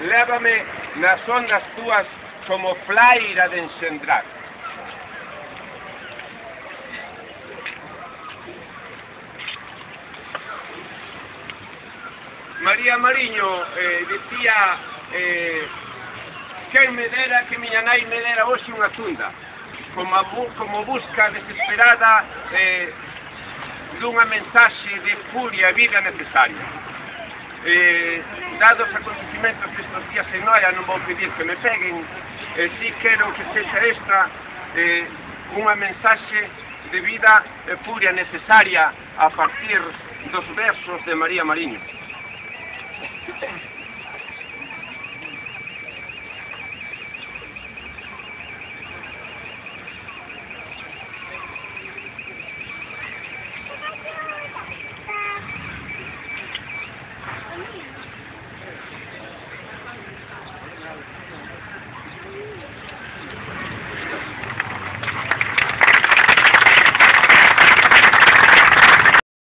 lévame nas ondas túas como flaira de ensendrar. María Mariño dicía quen me dera que miña nai me dera hoxe unha tunda, como busca desesperada dunha mensaxe de furia e vida necesaria. Dados os acontecimentos destes días en Noia, non vou pedir que me peguen, si quero que sexa esta unha mensaxe de vida e furia necesaria a partir dos versos de María Mariño.